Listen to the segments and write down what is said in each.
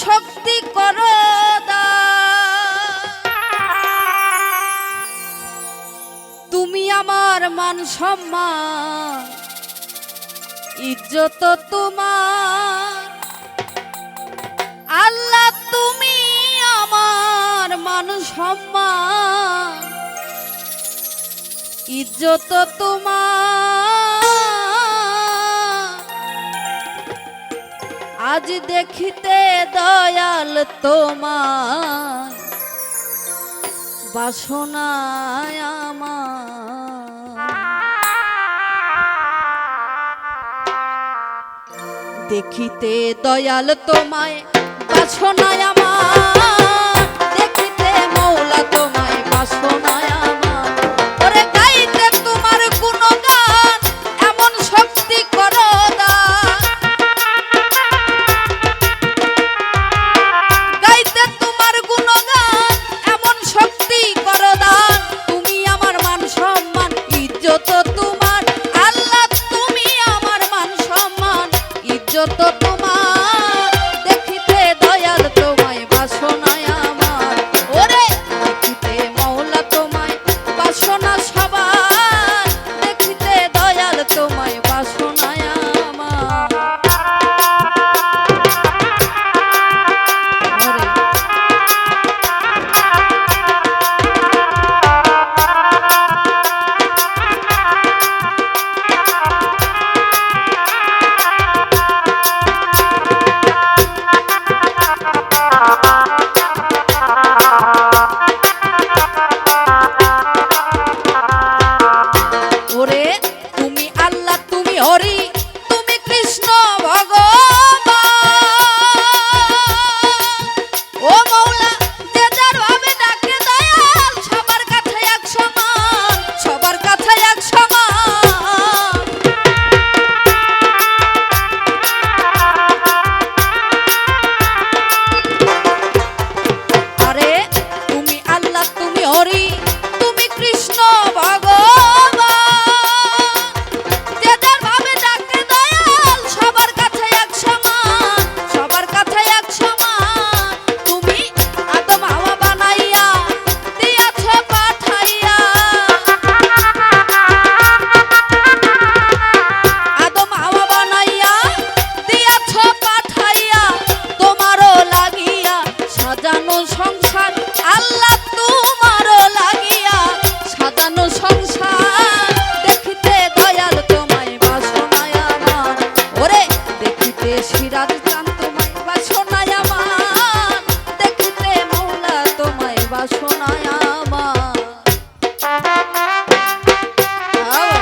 শক্তি করো তুমি আমার মান সম্মান ইজ্জত তোমার আল্লাহ তুমি আমার মান সম্মান ইজ্জত তোমার আজ দেখিতে দয়াল তোমার বাসনায় আমার দেখিতে দয়াল তোমায় বাসনায় আমার দেখিতে মৌলা তোমায় বাসনায় আমার ওরে গাইতে তোমার গুণগান এমন শক্তি করো দান গাইতে তোমার গুণগান এমন শক্তি করো দান তুমি আমার মান সম্মান ইজ্জত তোমার আল্লাহ তুমি আমার মান সম্মান ইজ্জত তোমার দেখিতে দয়াল তোমায় বাসনায় আমার ওরে দেখিতে মৌলা তোমায় বাসনা সবার দেখিতে দয়াল তোমায় বাসনায় আমার ওরে তুমি আল্লাহ তুমি হরি তুমি কৃষ্ণ ভগবান ও মৌলা যে যার ভাবে ডাকে দয়াল সবার কাছে এক সমান সবার কাছে এক সমান আরে তুমি আল্লাহ তুমি হরি তুমি কৃষ্ণ ভগবান যে যার ভাবে ডাকে দয়াল সবার কাছে এক সমান সবার কাছে এক সমান তুমি আদম হাওয়া বানাইয়া দিয়াছ পাঠাইয়া আদম হাওয়া বানাইয়া দিয়াছ পাঠাইয়া তোমারও লাগিয়া সাজানো সংসার আল্লাহ তোমারও লাগিয়া সাজানো সংসার দেখিতে দয়াল তোমায় বাসনায় আমার ওরে দেখিতে সিরাজ চান তোমায় বাসনায় আমার দেখিতে মৌলা তোমায় বাসনায় আমার আরে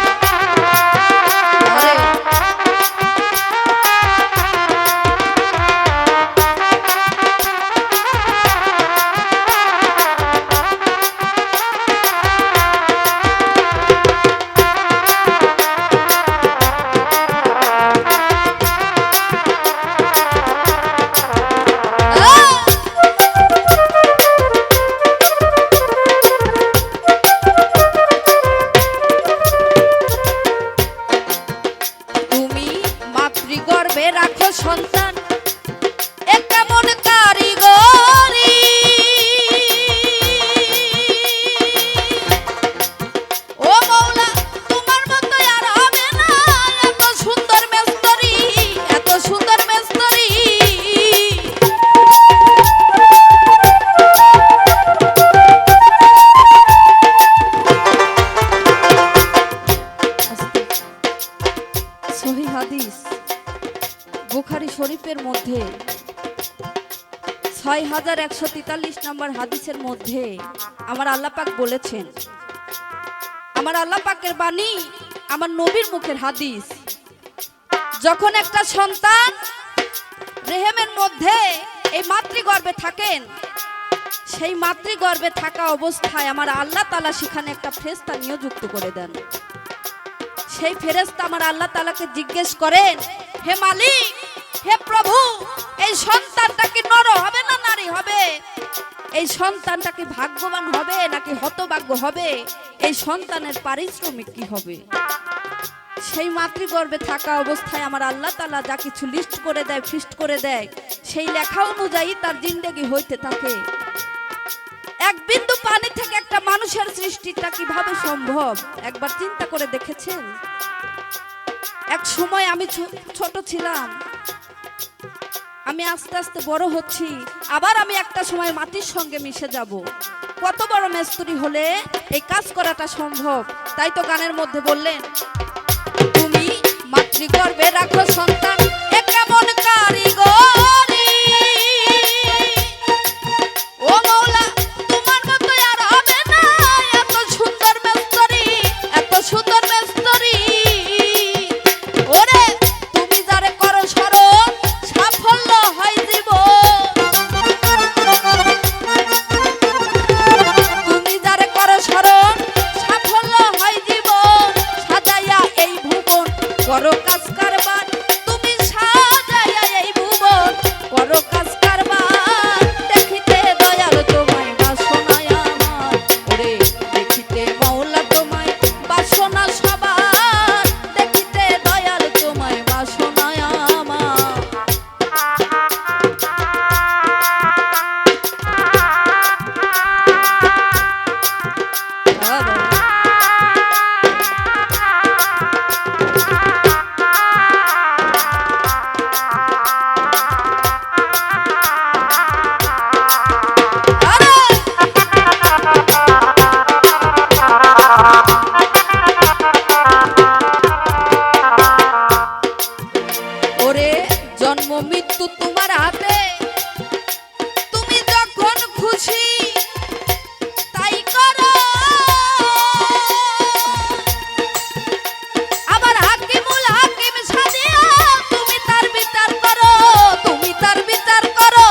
তুমি মাতৃগর্ভে রাখো সন্তান এ কেমন কারিগরি ও মৌলা তোমার মতো আর হবে না এত সুন্দর মেস্তরি এত সুন্দর মেস্তরি সহিহ হাদিস বুখারী শরীফের মধ্যে 6143 নম্বর হাদিসের মধ্যে আমার আল্লাহ পাক বলেছেন আমার আল্লাহ পাকের বাণী আমার নবীর মুখের হাদিস যখন একটা সন্তান রেহেমের মধ্যে এই মাতৃগর্ভে থাকেন সেই মাতৃগর্ভে থাকা অবস্থায় আমার আল্লাহ তাআলা সেখানে একটা ফেরেশতা নিযুক্ত করে দেন সেই ফেরেশতা আমার আল্লাহ তাআলাকে জিজ্ঞেস করেন হে মালিক হে প্রভু এই সন্তানটা কি নর হবে না নারী হবে এই সন্তানটা কি ভাগ্যবান হবে নাকি হতভাগ্য হবে এই সন্তানের পারিশ্রমিক কি হবে সেই মাতৃগর্ভে থাকা অবস্থায় আমার আল্লাহ তাআলা যা কিছু লিস্ট করে দেয়, ফিস্ট করে দেয়, সেই লেখা অনুযায়ী তার জিন্দেগি হইতে থাকে। এক বিন্দু পানি থেকে একটা মানুষের সৃষ্টিটা কিভাবে সম্ভব একবার চিন্তা করে দেখেছেন? এক সময় আমি ছোট ছিলাম, আমি আস্তে আস্তে বড় হচ্ছি, আবার আমি একটা সময় মাটির সঙ্গে মিশে যাব। কত বড় মেস্তরি হলে এই কাজ করাটা সম্ভব? তাই তো গানের মধ্যে বললেন, তুমি মাতৃগর্ভে রাখো সন্তান, এ কেমন কারিগরি, ও মাওলা তোমার মতো আর হবে না, এত সুন্দর মেস্তরি, এত সুন্দর মেস্তরি। ওরে তুমি যারে করো স্মরণ, সাফল্য হয় জীবন, তুমি যারে করো স্মরণ, সাফল্য হয় জীবন, সাজাইয়া এই ভুবন করো কাজ কারবার, তুমি সাজাইয়া এই ভুবন করো কাজ কারবার। দেখিতে দয়াল তোমায় বাসনায় আমার, ওরে দেখিতে মাওলা তোমায় বাসনা সবার, দেখিতে দয়াল তোমায় বাসনায় আমার। ওরে জন্ম মৃত্যু তোমার হাতে, তুমি যখন খুশি তাই করো, আবার হাকিমুল হাকিম সাজিয়া তুমি তার বিচার করো, তুমি তার বিচার করো।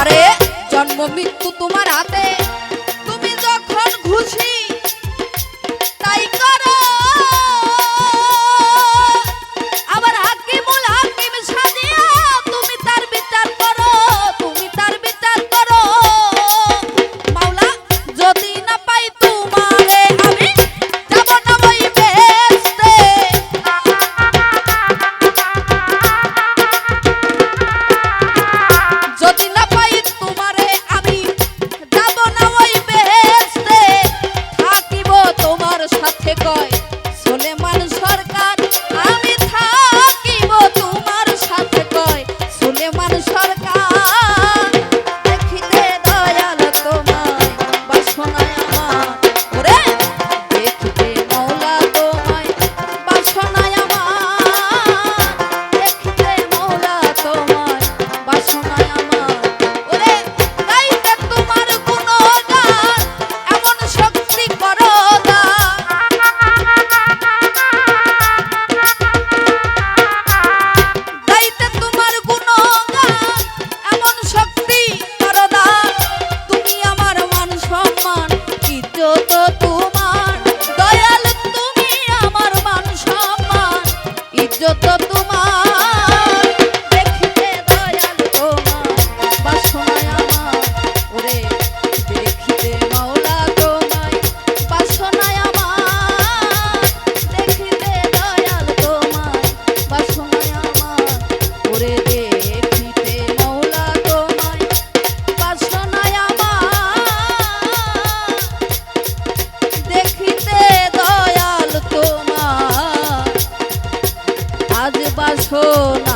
আরে জন্ম মৃত্যু তোমার হাতে, তুমি যখন খুশি তাই করো, আবার হাকিমুল হাকিম সাজিয়া তুমি তার বিচার করো, তুমি তার বিচার করো। মাওলা যদি না পাই তোমারে আমি যাব না ওই বেহেশতে, যদি না পাই তোমারে আমি যাব না ওই বেহেশতে, থাকিব তোমার সাথে কয় সুলেমান সরকার, আমি থাকিব তোমার সাথে কয় সুলেমান সরকার। দেখিতে দয়াল তোমায় বাসনায় আমার, ওরে দেখিতে মাওলা তোমায় বাসনায় আমার, দেখিতে মাওলা তোমায় বাসনায় আমার। ওরে গাইতে তোমার গুণগান, এমন শক্তি করো দান, গাইতে তোমার গুণগান, এমন শক্তি করো দান। তুমি আমার মান সম্মান ইজ্জত তোমার, দয়াল তুমি আমার মান সম্মান ইজ্জত তোমার। দেখিতে দয়াল তোমার বাসনায় আমার, ওরে দেখিতে মাওলা তোমায় বাসনায় আমার, দেখিতে দয়াল তোমায় বাসনায় আমার, ওরে দেখিতে মাওলা তোমায় বাসনায় আমার, দেখিতে দয়াল তোমার আজ বাসনা